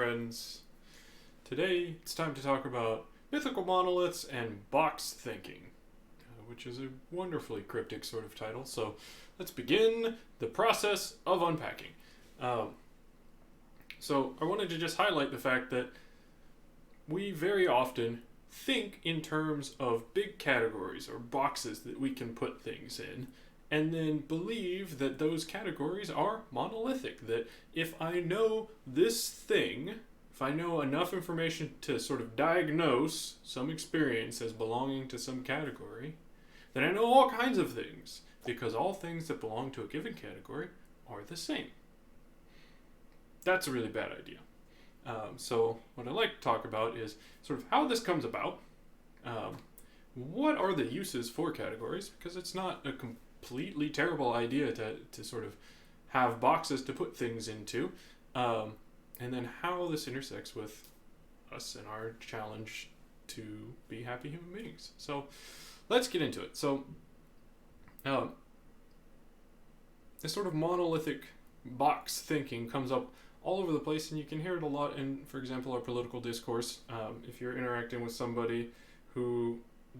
friends. Today it's time to talk about mythical monoliths and box thinking, which is a wonderfully cryptic sort of title. So let's begin the process of unpacking. So I wanted to just highlight the fact that we very often think in terms of big categories or boxes that we can put things in, and then believe that those categories are monolithic. That if I know this thing, if I know enough information to sort of diagnose some experience as belonging to some category, then I know all kinds of things, because all things that belong to a given category are the same. That's a really bad idea. So what I'd like to talk about is sort of how this comes about. What are the uses for categories? Because it's not a completely terrible idea to sort of have boxes to put things into. And then how this intersects with us and our challenge to be happy human beings. So let's get into it. So this sort of monolithic box thinking comes up all over the place, and you can hear it a lot in, for example, our political discourse. If you're interacting with somebody who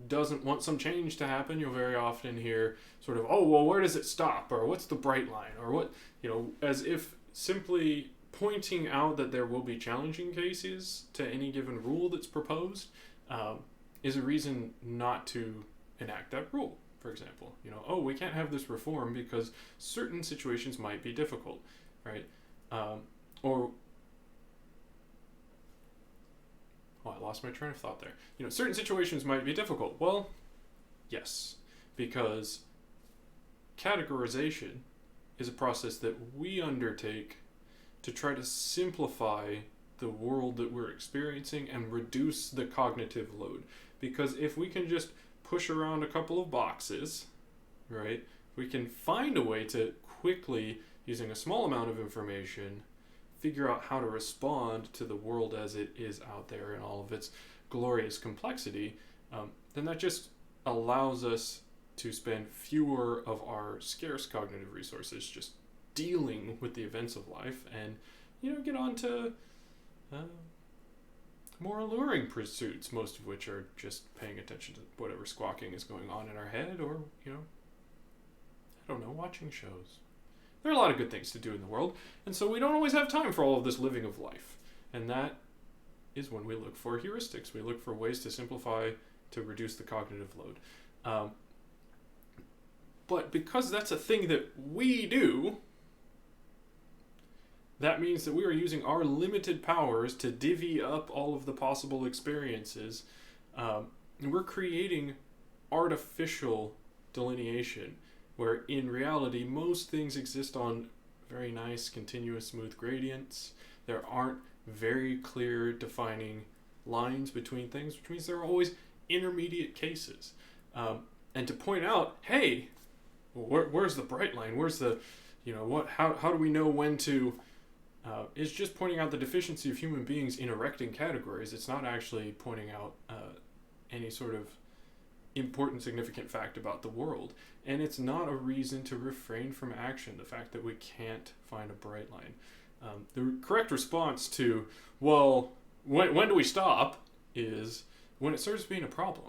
doesn't want some change to happen, you'll very often hear sort of, oh, well, where does it stop? Or what's the bright line? Or what, as if simply pointing out that there will be challenging cases to any given rule that's proposed is a reason not to enact that rule. For example, oh, we can't have this reform because certain situations might be difficult, right? I lost my train of thought there. Certain situations might be difficult. Well, yes, because categorization is a process that we undertake to try to simplify the world that we're experiencing and reduce the cognitive load. Because if we can just push around a couple of boxes, right, we can find a way to then using a small amount of information, figure out how to respond to the world as it is out there in all of its glorious complexity, then that just allows us to spend fewer of our scarce cognitive resources just dealing with the events of life and, get on to more alluring pursuits, most of which are just paying attention to whatever squawking is going on in our head or, watching shows. There are a lot of good things to do in the world, and so we don't always have time for all of this living of life. And that is when we look for heuristics. We look for ways to simplify, to reduce the cognitive load. But because that's a thing that we do, that means that we are using our limited powers to divvy up all of the possible experiences. And we're creating artificial delineation, where in reality most things exist on very nice, continuous, smooth gradients. There aren't very clear defining lines between things, which means there are always intermediate cases. And to point out, hey, where's the bright line? Where's the, how do we know when to, is just pointing out the deficiency of human beings in erecting categories. It's not actually pointing out any sort of important, significant fact about the world. And it's not a reason to refrain from action, the fact that we can't find a bright line. The correct response to, well, when do we stop, is when it starts being a problem.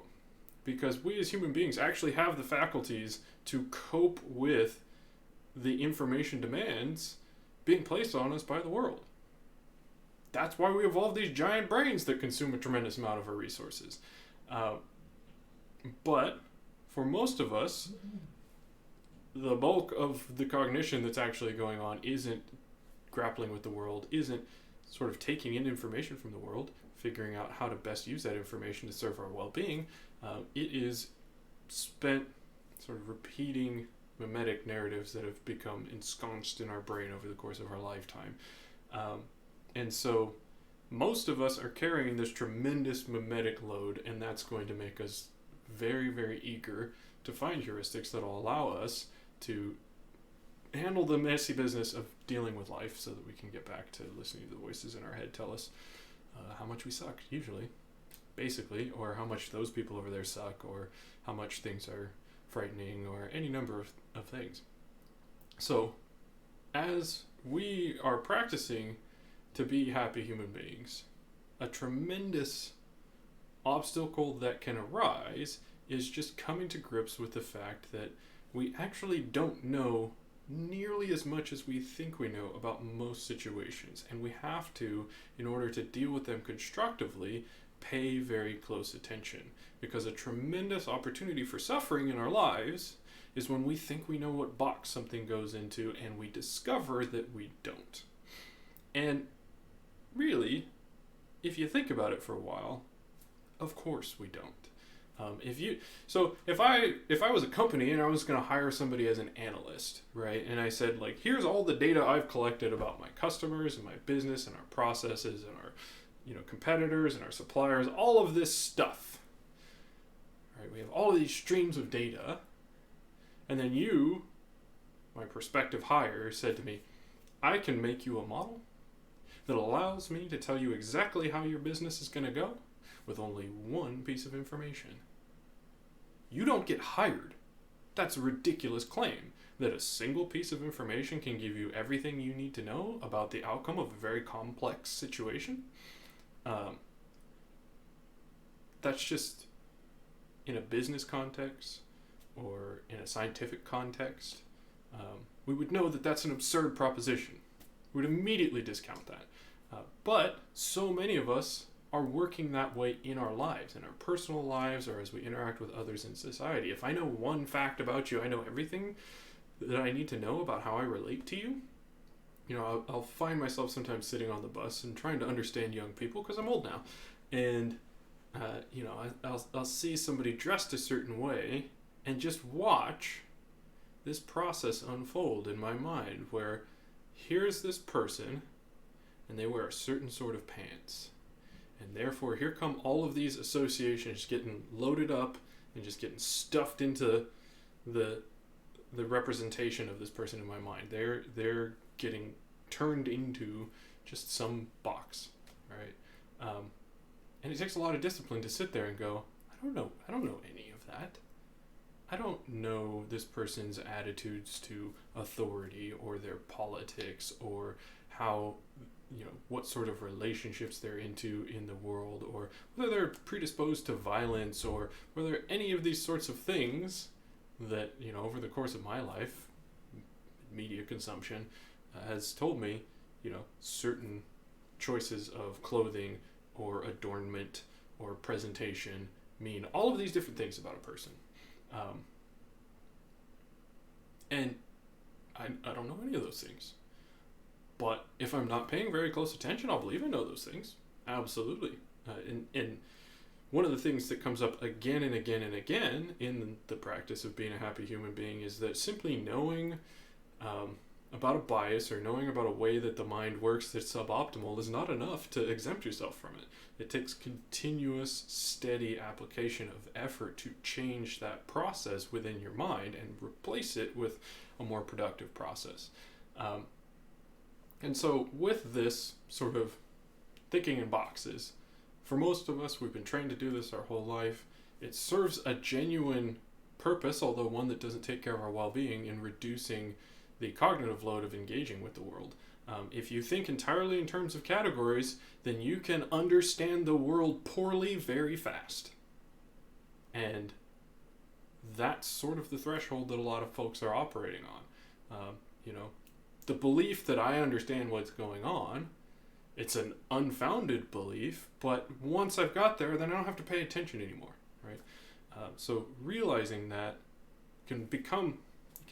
Because we as human beings actually have the faculties to cope with the information demands being placed on us by the world. That's why we evolved these giant brains that consume a tremendous amount of our resources. But for most of us, the bulk of the cognition that's actually going on isn't grappling with the world, isn't sort of taking in information from the world, figuring out how to best use that information to serve our well-being. It is spent sort of repeating mimetic narratives that have become ensconced in our brain over the course of our lifetime. And so most of us are carrying this tremendous mimetic load, and that's going to make us very, very eager to find heuristics that will allow us to handle the messy business of dealing with life so that we can get back to listening to the voices in our head tell us how much we suck, usually, basically, or how much those people over there suck, or how much things are frightening, or any number of things. So as we are practicing to be happy human beings, a tremendous obstacle that can arise is just coming to grips with the fact that we actually don't know nearly as much as we think we know about most situations, and we have to, in order to deal with them constructively, pay very close attention, because a tremendous opportunity for suffering in our lives is when we think we know what box something goes into and we discover that we don't. And really, if you think about it for a while, of course we don't. If I was a company and I was going to hire somebody as an analyst, right, and I said, like, here's all the data I've collected about my customers and my business and our processes and our, competitors and our suppliers, all of this stuff, right? We have all of these streams of data, and then you, my prospective hire, said to me, I can make you a model that allows me to tell you exactly how your business is going to go with only one piece of information. You don't get hired. That's a ridiculous claim, that a single piece of information can give you everything you need to know about the outcome of a very complex situation. That's just, in a business context or in a scientific context, we would know that that's an absurd proposition. We would immediately discount that. But so many of us are working that way in our lives, in our personal lives, or as we interact with others in society. If I know one fact about you, I know everything that I need to know about how I relate to you. I'll find myself sometimes sitting on the bus and trying to understand young people, because I'm old now. And, I'll see somebody dressed a certain way and just watch this process unfold in my mind, where here's this person and they wear a certain sort of pants. And therefore, here come all of these associations getting loaded up and just getting stuffed into the representation of this person in my mind. They're getting turned into just some box, right? And it takes a lot of discipline to sit there and go, I don't know any of that. I don't know this person's attitudes to authority or their politics or how, what sort of relationships they're into in the world, or whether they're predisposed to violence, or whether any of these sorts of things that, over the course of my life, media consumption has told me, certain choices of clothing or adornment or presentation mean all of these different things about a person. And I don't know any of those things. But if I'm not paying very close attention, I'll believe I know those things. Absolutely. And one of the things that comes up again and again and again in the practice of being a happy human being is that simply knowing about a bias or knowing about a way that the mind works that's suboptimal is not enough to exempt yourself from it. It takes continuous, steady application of effort to change that process within your mind and replace it with a more productive process. And so with this sort of thinking in boxes, for most of us, we've been trained to do this our whole life. It serves a genuine purpose, although one that doesn't take care of our well-being, in reducing the cognitive load of engaging with the world. If you think entirely in terms of categories, then you can understand the world poorly very fast. And that's sort of the threshold that a lot of folks are operating on. The belief that I understand what's going on, it's an unfounded belief, but once I've got there, then I don't have to pay attention anymore, right? So realizing that can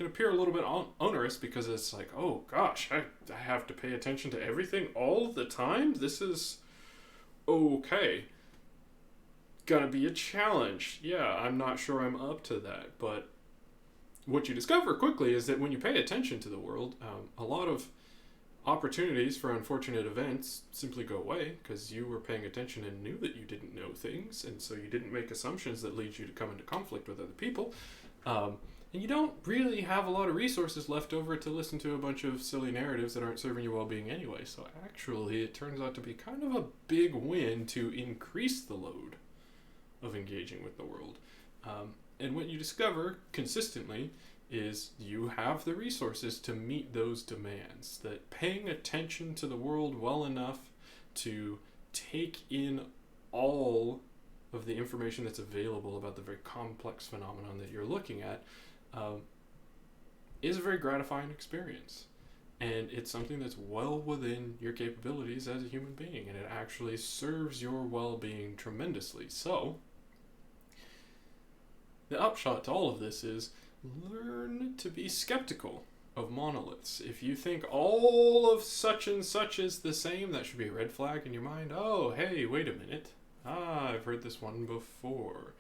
appear a little bit onerous, because it's like, oh gosh, I have to pay attention to everything all the time? This is okay. Gonna be a challenge. Yeah, I'm not sure I'm up to that, but what you discover quickly is that when you pay attention to the world, a lot of opportunities for unfortunate events simply go away, because you were paying attention and knew that you didn't know things, and so you didn't make assumptions that lead you to come into conflict with other people. And you don't really have a lot of resources left over to listen to a bunch of silly narratives that aren't serving your well-being anyway. So actually, it turns out to be kind of a big win to increase the load of engaging with the world. And what you discover consistently is you have the resources to meet those demands. That paying attention to the world well enough to take in all of the information that's available about the very complex phenomenon that you're looking at is a very gratifying experience. And it's something that's well within your capabilities as a human being, and it actually serves your well-being tremendously. So, the upshot to all of this is learn to be skeptical of monoliths. If you think all of such and such is the same, that should be a red flag in your mind. Oh, hey, wait a minute. I've heard this one before.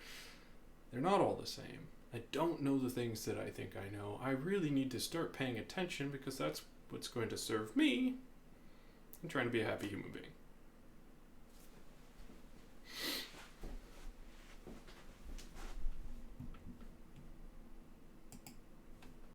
They're not all the same. I don't know the things that I think I know. I really need to start paying attention because that's what's going to serve me in trying to be a happy human being.